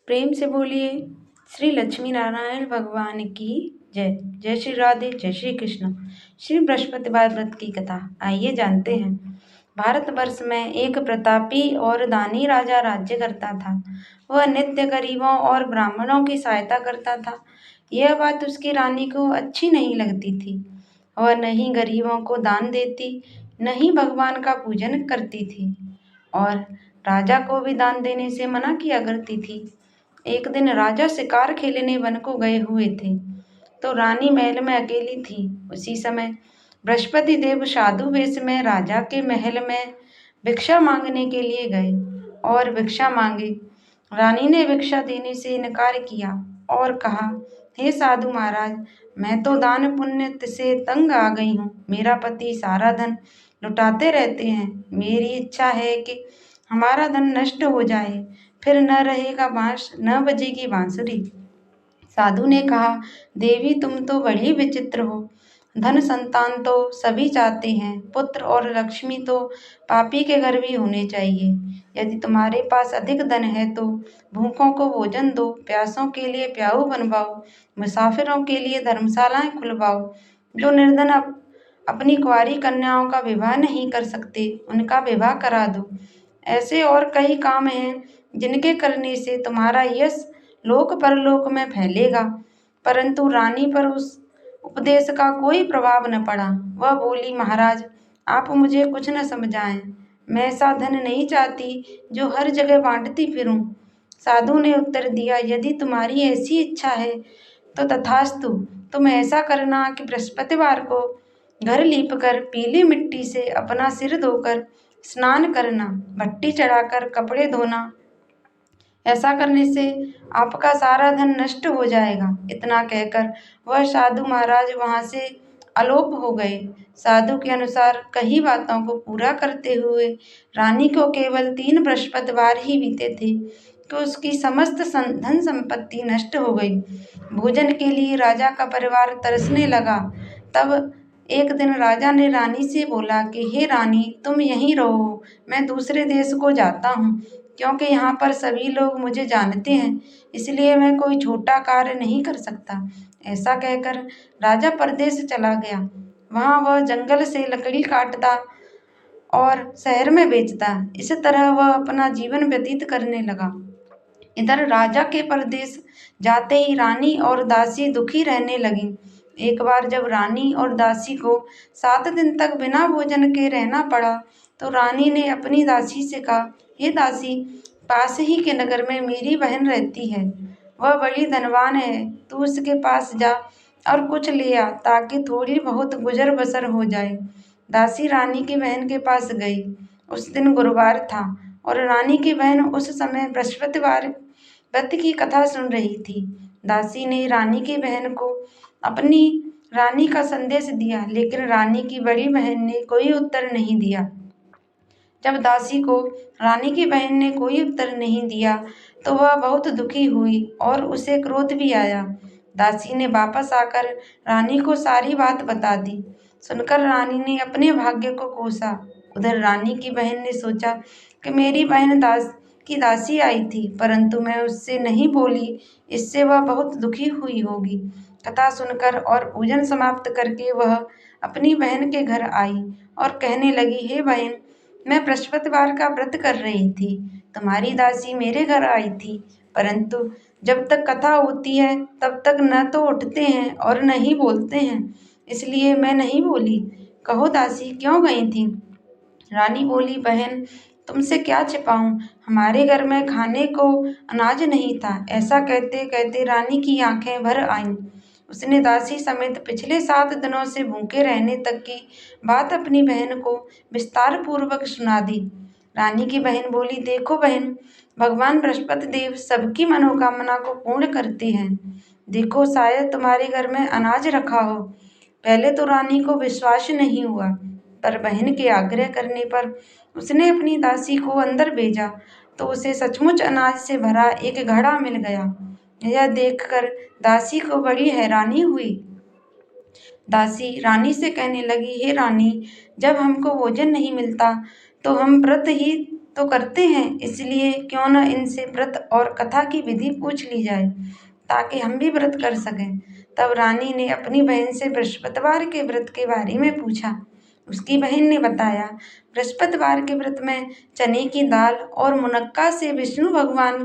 प्रेम से बोलिए श्री लक्ष्मी नारायण भगवान की जय। जय श्री राधे, जय श्री कृष्ण। श्री बृहस्पतिवार व्रत की कथा आइए जानते हैं। भारतवर्ष में एक प्रतापी और दानी राजा राज्य करता था। वह नित्य गरीबों और ब्राह्मणों की सहायता करता था। यह बात उसकी रानी को अच्छी नहीं लगती थी। वह न ही गरीबों को दान देती, न ही भगवान का पूजन करती थी और राजा को भी दान देने से मना किया करती थी। एक दिन राजा शिकार खेलने वन को गए हुए थे, तो रानी महल में अकेली थी। उसी समय बृहस्पति देव साधु वेश में राजा के महल में भिक्षा मांगने के लिए गए और भिक्षा मांगी। रानी ने भिक्षा देने से इनकार किया और कहा, हे साधु महाराज, मैं तो दान पुण्य से तंग आ गई हूँ। मेरा पति सारा धन लुटाते रहते हैं। मेरी इच्छा है कि हमारा धन नष्ट हो जाए, फिर न रहेगा बांस, न बजेगी बांसुरी। साधु ने कहा, देवी तुम तो बड़ी विचित्र हो। धन संतान तो सभी चाहते हैं, पुत्र और लक्ष्मी तो पापी के घर भी होने चाहिए। यदि तुम्हारे पास अधिक धन है तो भूखों को भोजन दो, प्यासों के लिए प्याऊ बनवाओ, मुसाफिरों के लिए धर्मशालाएं खुलवाओ। जो निर्धन अपनी कुंवारी कन्याओं का विवाह नहीं कर सकते, उनका विवाह करा दो। ऐसे और कई काम हैं जिनके करने से तुम्हारा यश लोक परलोक में फैलेगा। परंतु रानी पर उस उपदेश का कोई प्रभाव न पड़ा। वह बोली, महाराज आप मुझे कुछ न समझाएं। मैं ऐसा धन नहीं चाहती जो हर जगह बांटती फिरूं। साधु ने उत्तर दिया, यदि तुम्हारी ऐसी इच्छा है तो तथास्तु। तुम ऐसा करना कि बृहस्पतिवार को घर लीपकर पीली मिट्टी से अपना सिर धोकर स्नान करना, भट्टी चढ़ाकर कपड़े धोना। ऐसा करने से आपका सारा धन नष्ट हो जाएगा। इतना कहकर वह साधु महाराज वहां से अलोप हो गए। साधु के अनुसार कई बातों को पूरा करते हुए रानी को केवल 3 बृहस्पतिवार ही बीते थे कि उसकी समस्त धन संपत्ति नष्ट हो गई। भोजन के लिए राजा का परिवार तरसने लगा। तब एक दिन राजा ने रानी से बोला कि हे रानी, तुम यहीं रहो, मैं दूसरे देश को जाता हूँ, क्योंकि यहाँ पर सभी लोग मुझे जानते हैं, इसलिए मैं कोई छोटा कार्य नहीं कर सकता। ऐसा कहकर राजा परदेश चला गया। वहाँ वह जंगल से लकड़ी काटता और शहर में बेचता। इस तरह वह अपना जीवन व्यतीत करने लगा। इधर राजा के परदेश जाते ही रानी और दासी दुखी रहने लगी। एक बार जब रानी और दासी को 7 दिन तक बिना भोजन के रहना पड़ा, तो रानी ने अपनी दासी से कहा, हे दासी, पास ही के नगर में मेरी बहन रहती है। वह बड़ी धनवान है, तू उसके पास जा और कुछ ले आ, ताकि थोड़ी बहुत गुजर बसर हो जाए। दासी रानी की बहन के पास गई। उस दिन गुरुवार था और रानी की बहन उस समय बृहस्पतिवार व्रत की कथा सुन रही थी। दासी ने रानी की बहन को अपनी रानी का संदेश दिया, लेकिन रानी की बड़ी बहन ने कोई उत्तर नहीं दिया। जब दासी को रानी की बहन ने कोई उत्तर नहीं दिया तो वह बहुत दुखी हुई और उसे क्रोध भी आया। दासी ने वापस आकर रानी को सारी बात बता दी। सुनकर रानी ने अपने भाग्य को कोसा। उधर रानी की बहन ने सोचा कि मेरी बहन दासी आई थी, परंतु मैं उससे नहीं बोली, इससे वह बहुत दुखी हुई होगी। कथा सुनकर और पूजन समाप्त करके वह अपनी बहन के घर आई और कहने लगी, हे बहन, मैं बृहस्पतिवार का व्रत कर रही थी। तुम्हारी दासी मेरे घर आई थी, परंतु जब तक कथा होती है तब तक न तो उठते हैं और न ही बोलते हैं, इसलिए मैं नहीं बोली। कहो दासी, क्यों गई थी? रानी बोली, बहन, तुमसे क्या छिपाऊं, हमारे घर में खाने को अनाज नहीं था। ऐसा कहते कहते रानी की आंखें भर आईं। उसने दासी समेत पिछले 7 दिनों से भूखे रहने तक की बात अपनी बहन को विस्तार पूर्वक सुना दी। रानी की बहन बोली, देखो बहन, भगवान बृहस्पति देव सबकी मनोकामना को पूर्ण करते हैं। देखो, शायद तुम्हारे घर में अनाज रखा हो। पहले तो रानी को विश्वास नहीं हुआ, पर बहन के आग्रह करने पर उसने अपनी दासी को अंदर भेजा तो उसे सचमुच अनाज से भरा एक घड़ा मिल गया। यह देखकर दासी को बड़ी हैरानी हुई। दासी रानी से कहने लगी, हे रानी, जब हमको भोजन नहीं मिलता तो हम व्रत ही तो करते हैं, इसलिए क्यों न इनसे व्रत और कथा की विधि पूछ ली जाए, ताकि हम भी व्रत कर सकें। तब रानी ने अपनी बहन से बृहस्पतिवार के व्रत के बारे में पूछा। उसकी बहन ने बताया, बृहस्पतिवार के व्रत में चने की दाल और मुनक्का से विष्णु भगवान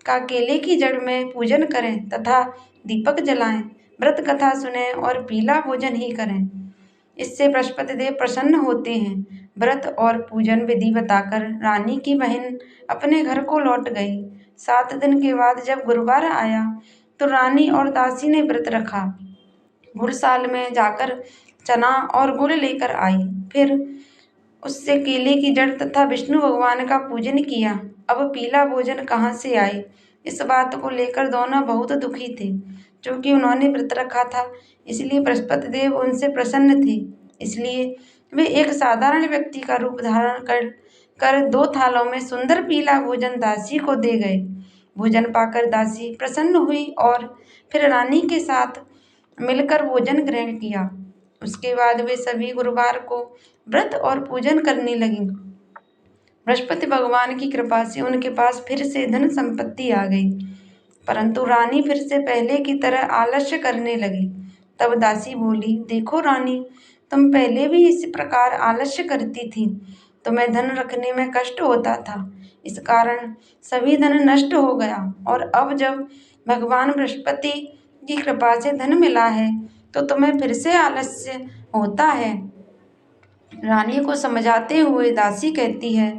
का केले की जड़ में पूजन करें तथा दीपक जलाएं, व्रत कथा सुनें और पीला भोजन ही करें। इससे बृहस्पति देव प्रसन्न होते हैं। व्रत और पूजन विधि बताकर रानी की बहन अपने घर को लौट गई। 7 दिन के बाद जब गुरुवार आया तो रानी और दासी ने व्रत रखा। गुड़साल में जाकर चना और गुड़ लेकर आई, फिर उससे केले की जड़ तथा विष्णु भगवान का पूजन किया। अब पीला भोजन कहाँ से आए, इस बात को लेकर दोनों बहुत दुखी थे। क्योंकि उन्होंने व्रत रखा था, इसलिए बृहस्पति देव उनसे प्रसन्न थे। इसलिए वे एक साधारण व्यक्ति का रूप धारण कर 2 थालों में सुंदर पीला भोजन दासी को दे गए। भोजन पाकर दासी प्रसन्न हुई और फिर रानी के साथ मिलकर भोजन ग्रहण किया। उसके बाद वे सभी गुरुवार को व्रत और पूजन करने लगी। बृहस्पति भगवान की कृपा से उनके पास फिर से धन संपत्ति आ गई, परंतु रानी फिर से पहले की तरह आलस्य करने लगी। तब दासी बोली, देखो रानी, तुम पहले भी इसी प्रकार आलस्य करती थी। तुम्हें धन रखने में कष्ट होता था, इस कारण सभी धन नष्ट हो गया, और अब जब भगवान बृहस्पति की कृपा से धन मिला है तो तुम्हें फिर से आलस्य होता है। रानी को समझाते हुए दासी कहती है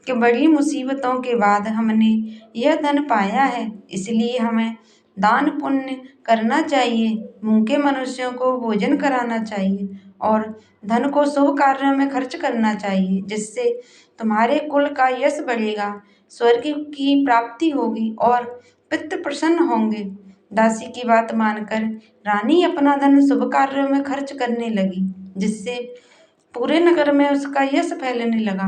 कि बड़ी मुसीबतों के बाद हमने यह धन पाया है, इसलिए हमें दान पुण्य करना चाहिए, भूखे मनुष्यों को भोजन कराना चाहिए और धन को शुभ कार्यों में खर्च करना चाहिए, जिससे तुम्हारे कुल का यश बढ़ेगा, स्वर्ग की प्राप्ति होगी और पितृ प्रसन्न होंगे। दासी की बात मानकर रानी अपना धन शुभ कार्यों में खर्च करने लगी, जिससे पूरे नगर में उसका यश फैलने लगा।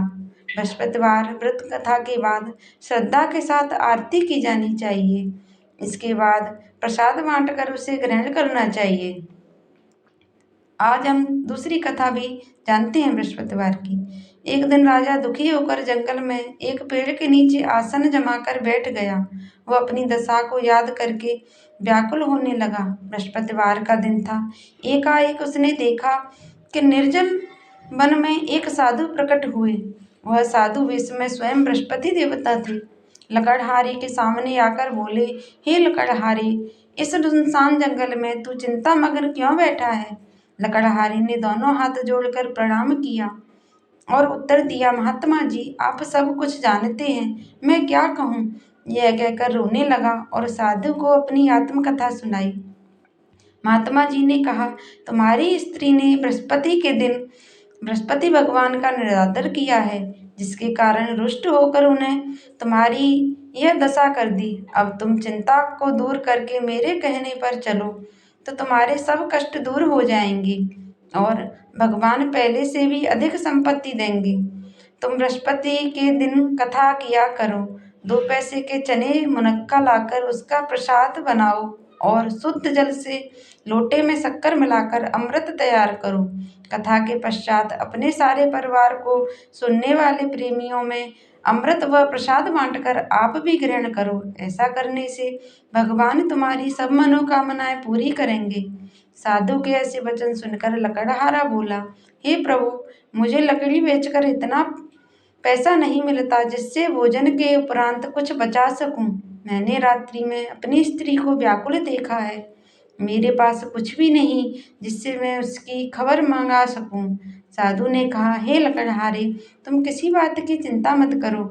बृहस्पतिवार व्रत कथा के बाद श्रद्धा के साथ आरती की जानी चाहिए। इसके बाद प्रसाद बांटकर उसे ग्रहण करना चाहिए। आज हम दूसरी कथा भी जानते हैं बृहस्पतिवार की। एक दिन राजा दुखी होकर जंगल में एक पेड़ के नीचे आसन जमाकर बैठ गया। वह अपनी दशा को याद करके व्याकुल होने लगा। बृहस्पतिवार का दिन था। एकाएक उसने देखा कि निर्जन वन में एक साधु प्रकट हुए। वह साधु वेश में स्वयं बृहस्पति देवता थे। लकड़हारे के सामने आकर बोले, हे लकड़हारे, इस सुनसान जंगल में तू चिंता मग्न क्यों बैठा है? लकड़हारे ने दोनों हाथ जोड़कर प्रणाम किया और उत्तर दिया, महात्मा जी, आप सब कुछ जानते हैं, मैं क्या कहूँ? यह कहकर रोने लगा और साधु को अपनी आत्मकथा सुनाई। महात्मा जी ने कहा, तुम्हारी स्त्री ने बृहस्पति के दिन बृहस्पति भगवान का निरादर किया है, जिसके कारण रुष्ट होकर उन्हें तुम्हारी यह दशा कर दी। अब तुम चिंता को दूर करके मेरे कहने पर चलो तो तुम्हारे सब कष्ट दूर हो जाएंगे और भगवान पहले से भी अधिक संपत्ति देंगे। तुम बृहस्पति के दिन कथा किया करो। 2 पैसे के चने मुनक्का लाकर उसका प्रसाद बनाओ और शुद्ध जल से लोटे में शक्कर मिलाकर अमृत तैयार करो। कथा के पश्चात अपने सारे परिवार को सुनने वाले प्रेमियों में अमृत व प्रसाद बांटकर आप भी ग्रहण करो। ऐसा करने से भगवान तुम्हारी सब मनोकामनाएं पूरी करेंगे। साधु के ऐसे वचन सुनकर लकड़हारा बोला, हे प्रभु, मुझे लकड़ी बेचकर इतना पैसा नहीं मिलता जिससे भोजन के उपरांत कुछ बचा सकूं। मैंने रात्रि में अपनी स्त्री को व्याकुल देखा है। मेरे पास कुछ भी नहीं जिससे मैं उसकी खबर मंगा सकूं। साधु ने कहा, हे लकड़हारे, तुम किसी बात की चिंता मत करो।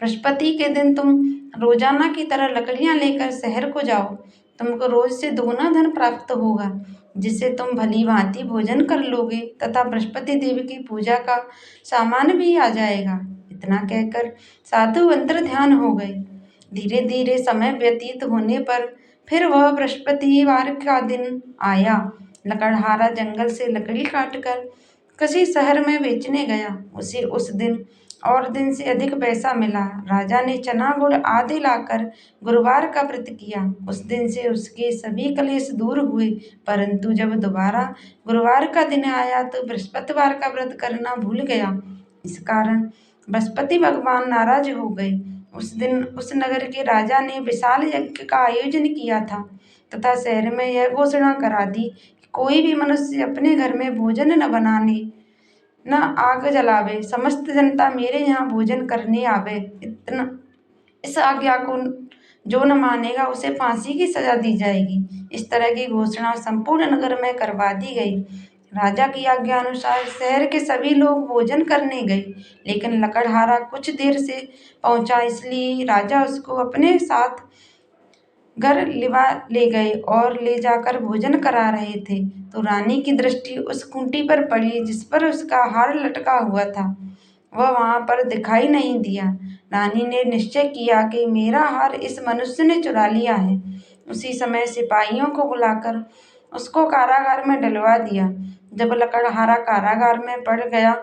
बृहस्पति के दिन तुम रोजाना की तरह लकड़ियां लेकर शहर को जाओ। तुमको रोज से दोगुना धन प्राप्त होगा, जिससे तुम भली भांति भोजन कर लोगे तथा बृहस्पति देव की पूजा का सामान भी आ जाएगा। इतना कहकर साधु अंतर ध्यान हो गए। धीरे धीरे समय व्यतीत होने पर फिर वह बृहस्पतिवार का दिन आया। लकड़हारा जंगल से लकड़ी काटकर किसी शहर में बेचने गया। उसे उस दिन और दिन से अधिक पैसा मिला। राजा ने चना गुड़ आदि लाकर गुरुवार का व्रत किया। उस दिन से उसके सभी क्लेश दूर हुए, परंतु जब दोबारा गुरुवार का दिन आया तो बृहस्पतिवार का व्रत करना भूल गया। इस कारण बृहस्पति भगवान नाराज हो गए। उस दिन उस नगर के राजा ने विशाल यज्ञ का आयोजन किया था तथा शहर में यह घोषणा करा दी कि कोई भी मनुष्य अपने घर में भोजन न बनाने, न आग जलावे, समस्त जनता मेरे यहाँ भोजन करने आवे। इस आज्ञा को जो न मानेगा उसे फांसी की सजा दी जाएगी। इस तरह की घोषणा संपूर्ण नगर में करवा दी गई। राजा की आज्ञा अनुसार शहर के सभी लोग भोजन करने गए, लेकिन लकड़हारा कुछ देर से पहुंचा, इसलिए राजा उसको अपने साथ घर लिवा ले गए और ले जाकर भोजन करा रहे थे तो रानी की दृष्टि उस खूंटी पर पड़ी जिस पर उसका हार लटका हुआ था। वह वहां पर दिखाई नहीं दिया। रानी ने निश्चय किया कि मेरा हार इस मनुष्य ने चुरा लिया है। उसी समय सिपाहियों को बुलाकर उसको कारागार में डलवा दिया। जब लकड़हारा कारागार में पड़ गया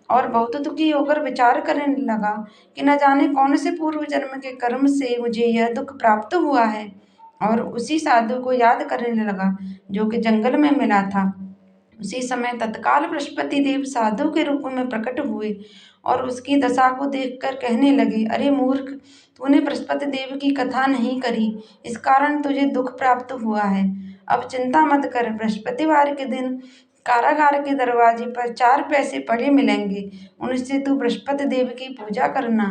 और बहुत दुखी होकर विचार करने लगा कि न जाने कौन से पूर्व जन्म के कर्म से मुझे यह दुख प्राप्त हुआ है, और उसी साधु को याद करने लगा जो कि जंगल में मिला था। उसी समय तत्काल बृहस्पति देव साधु के रूप में प्रकट हुए और उसकी दशा को देखकर कहने लगे, अरे मूर्ख, तूने बृहस्पति देव की कथा नहीं करी, इस कारण तुझे दुख प्राप्त हुआ है। अब चिंता मत कर, बृहस्पतिवार के दिन कारागार के दरवाजे पर 4 पैसे पड़े मिलेंगे, उनसे तू बृहस्पति देव की पूजा करना,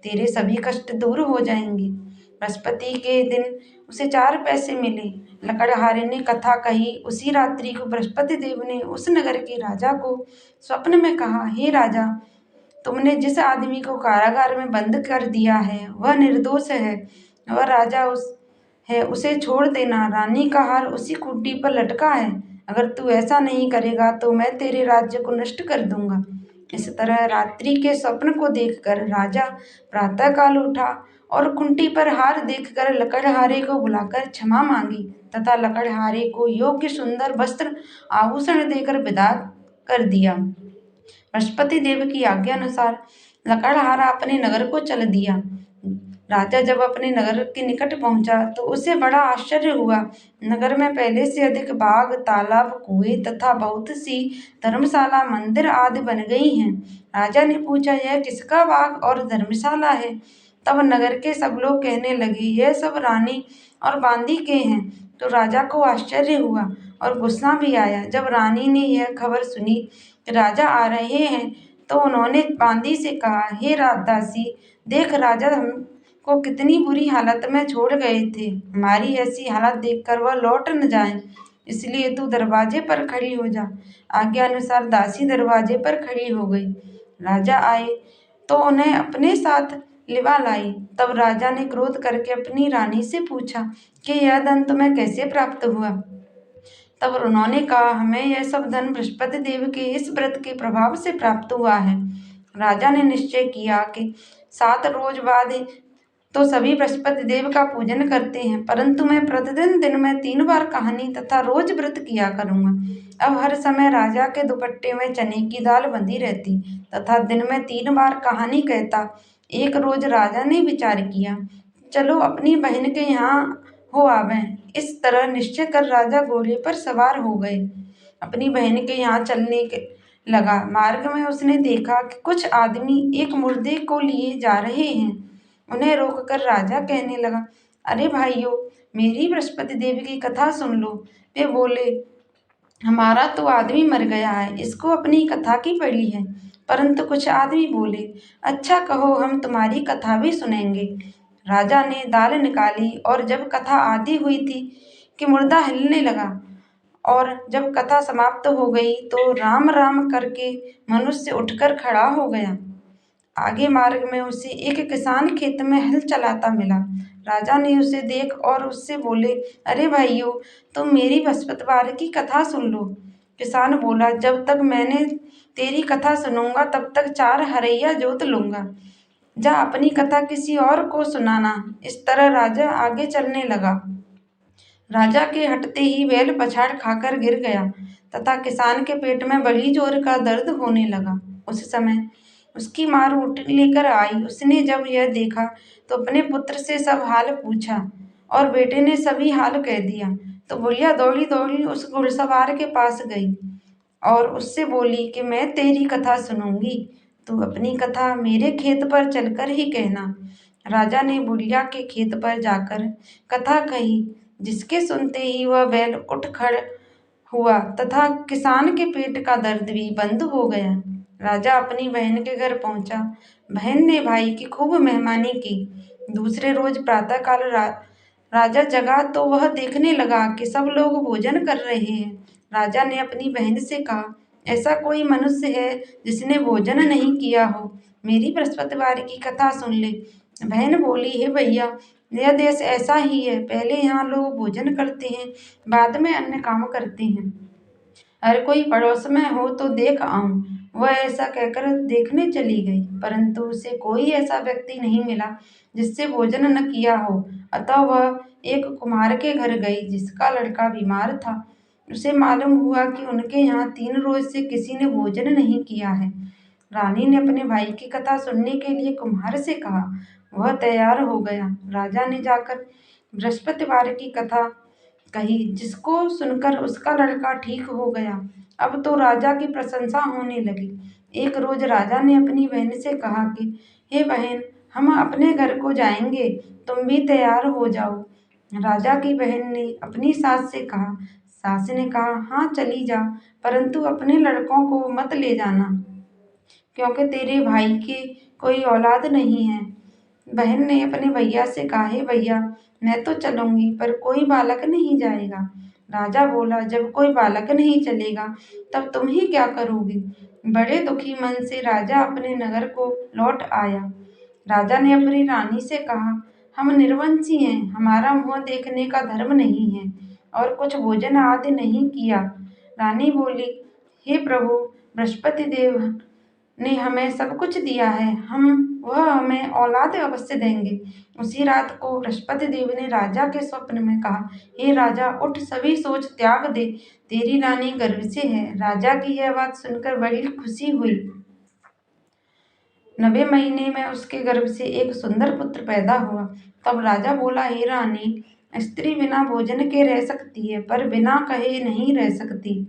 तेरे सभी कष्ट दूर हो जाएंगे। बृहस्पति के दिन उसे 4 पैसे मिले। लकड़हारे ने कथा कही। उसी रात्रि को बृहस्पति देव ने उस नगर के राजा को स्वप्न में कहा, हे राजा, तुमने जिस आदमी को कारागार में बंद कर दिया है वह निर्दोष है, वह राजा उसे छोड़ देना। रानी का हार उसी खूंटी पर लटका है। अगर तू ऐसा नहीं करेगा तो मैं तेरे राज्य को नष्ट कर दूंगा। इस तरह रात्रि के स्वप्न को देखकर राजा प्रातःकाल उठा और खूंटी पर हार देखकर लकड़हारे को बुलाकर क्षमा मांगी तथा लकड़हारे को योग्य सुंदर वस्त्र आभूषण देकर विदा कर दिया। बृहस्पति देव की आज्ञा अनुसार लकड़हारा अपने नगर को चल दिया। राजा जब अपने नगर के निकट पहुंचा तो उसे बड़ा आश्चर्य हुआ। नगर में पहले से अधिक बाग, तालाब, कुएं तथा बहुत सी धर्मशाला, मंदिर आदि बन गई हैं। राजा ने पूछा, यह किसका बाग और धर्मशाला है? तब नगर के सब लोग कहने लगे, यह सब रानी और बांदी के हैं। तो राजा को आश्चर्य हुआ और गुस्सा भी आया। जब रानी ने यह खबर सुनी कि राजा आ रहे हैं तो उन्होंने बांदी से कहा, हे दासी, देख राजा हमको कितनी बुरी हालत में छोड़ गए थे। हमारी ऐसी हालत देखकर वह लौट न जाएं, इसलिए तू दरवाजे पर खड़ी हो जा। आज्ञा अनुसार दासी दरवाजे पर खड़ी हो गई। राजा आए तो उन्हें अपने साथ लिवा लाई। तब राजा ने क्रोध करके अपनी रानी से पूछा कि यह धन तुम्हें कैसे प्राप्त हुआ? तब उन्होंने कहा, हमें यह सब धन बृहस्पति देव के इस व्रत के प्रभाव से प्राप्त हुआ है। राजा ने निश्चय किया कि 7 रोज बाद तो सभी बृहस्पति देव का पूजन करते हैं, परंतु मैं प्रतिदिन दिन में 3 बार कहानी तथा रोज व्रत किया करूंगा। अब हर समय राजा के दुपट्टे में चने की दाल बंधी रहती तथा दिन में 3 बार कहानी कहता। एक रोज राजा ने विचार किया, चलो अपनी बहन के यहाँ हो आवें। इस तरह निश्चय कर राजा घोड़े पर सवार हो गए, अपनी बहन के यहाँ चलने के लगा। मार्ग में उसने देखा कि कुछ आदमी एक मुर्दे को लिए जा रहे हैं। उन्हें रोककर राजा कहने लगा, अरे भाइयों, मेरी बृहस्पति देवी की कथा सुन लो। वे बोले, हमारा तो आदमी मर गया है, इसको अपनी कथा की पड़ी है। परंतु कुछ आदमी बोले, अच्छा कहो, हम तुम्हारी कथा भी सुनेंगे। राजा ने दाल निकाली और जब कथा आधी हुई थी कि मुर्दा हिलने लगा, और जब कथा समाप्त हो गई तो राम राम करके मनुष्य उठकर खड़ा हो गया। आगे मार्ग में उसे एक किसान खेत में हल चलाता मिला। राजा ने उसे देख और उससे बोले, अरे भाइयों, तुम मेरी बृहस्पतिवार की कथा सुन लो। किसान बोला, जब तक मैंने तेरी कथा सुनूंगा तब तक 4 हरैया जोत लूंगा। जा अपनी कथा किसी और को सुनाना। इस तरह राजा आगे चलने लगा। राजा के हटते ही बैल पछाड़ खाकर गिर गया तथा किसान के पेट में बड़ी जोर का दर्द होने लगा। उस समय उसकी माँ रोटी लेकर आई। उसने जब यह देखा तो अपने पुत्र से सब हाल पूछा और बेटे ने सभी हाल कह दिया। तो बुढ़िया दौड़ी दौड़ी उस घुड़सवार के पास गई और उससे बोली कि मैं तेरी कथा सुनूंगी। तू अपनी कथा मेरे खेत पर चलकर ही कहना। राजा ने बुढ़िया के खेत पर जाकर कथा कही, जिसके सुनते ही वह बैल उठ खड़ हुआ तथा किसान के पेट का दर्द भी बंद हो गया। राजा अपनी बहन के घर पहुंचा। बहन ने भाई की खूब मेहमानी की। दूसरे रोज प्रातःकाल राजा जगा तो वह देखने लगा कि सब लोग भोजन कर रहे हैं। राजा ने अपनी बहन से कहा, ऐसा कोई मनुष्य है जिसने भोजन नहीं किया हो? मेरी बृहस्पतिवार की कथा सुन ले। बहन बोली, हे भैया, यह देश ऐसा ही है, पहले यहाँ लोग भोजन करते हैं, बाद में अन्य काम करते हैं। हर कोई पड़ोस में हो तो देख आऊं। वह ऐसा कहकर देखने चली गई, परंतु उसे कोई ऐसा व्यक्ति नहीं मिला जिससे भोजन न किया हो। अतः वह एक कुम्हार के घर गई, जिसका लड़का बीमार था। उसे मालूम हुआ कि उनके यहाँ 3 रोज से किसी ने भोजन नहीं किया है। रानी ने अपने भाई की कथा सुनने के लिए कुम्हार से कहा। वह तैयार हो गया। राजा ने जाकर बृहस्पतिवार की कथा कही, जिसको सुनकर उसका लड़का ठीक हो गया। अब तो राजा की प्रशंसा होने लगी। एक रोज राजा ने अपनी बहन से कहा कि हे बहन, हम अपने घर को जाएंगे, तुम भी तैयार हो जाओ। राजा की बहन ने अपनी सास से कहा। सास ने कहा, हाँ चली जा, परंतु अपने लड़कों को मत ले जाना, क्योंकि तेरे भाई की कोई औलाद नहीं है। बहन ने अपने भैया से कहा, हे भैया, मैं तो चलूंगी, पर कोई बालक नहीं जाएगा। राजा बोला, जब कोई बालक नहीं चलेगा तब तुम ही क्या करोगी? बड़े दुखी मन से राजा अपने नगर को लौट आया। राजा ने अपनी रानी से कहा, हम निर्वंशी हैं, हमारा मुंह देखने का धर्म नहीं है और कुछ भोजन आदि नहीं किया। रानी बोली, हे प्रभु, बृहस्पति देव ने हमें सब कुछ दिया है, वह हमें औलाद अवश्य देंगे। उसी रात को बृहस्पति देव ने राजा के स्वप्न में कहा, हे राजा, उठ, सभी सोच त्याग दे, तेरी रानी गर्भ से है। राजा की यह बात सुनकर बड़ी खुशी हुई। 9वें महीने में उसके गर्भ से एक सुंदर पुत्र पैदा हुआ। तब राजा बोला, हे रानी, स्त्री बिना भोजन के रह सकती है, पर बिना कहे नहीं रह सकती।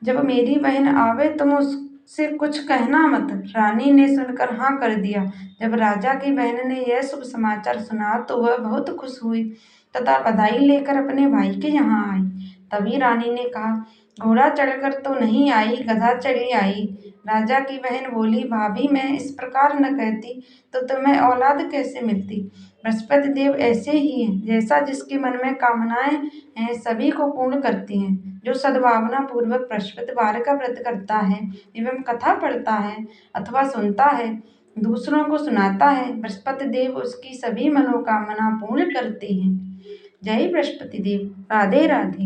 जब मेरी बहन आवे तुम उससे कुछ कहना मत। रानी ने सुनकर हाँ कर दिया। जब राजा की बहन ने यह शुभ समाचार सुना तो वह बहुत खुश हुई तथा बधाई लेकर अपने भाई के यहाँ आई। तभी रानी ने कहा, घोड़ा चढ़कर तो नहीं आई, गधा चढ़ी आई। राजा की बहन बोली, भाभी, मैं इस प्रकार न कहती तो तुम्हें औलाद कैसे मिलती? बृहस्पति देव ऐसे ही हैं, जैसा जिसके मन में कामनाएं हैं सभी को पूर्ण करते हैं। जो सद्भावना पूर्वक बृहस्पतिवार का व्रत करता है एवं कथा पढ़ता है अथवा सुनता है, दूसरों को सुनाता है, बृहस्पति देव उसकी सभी मनोकामना पूर्ण करते हैं। जय बृहस्पति देव। राधे राधे।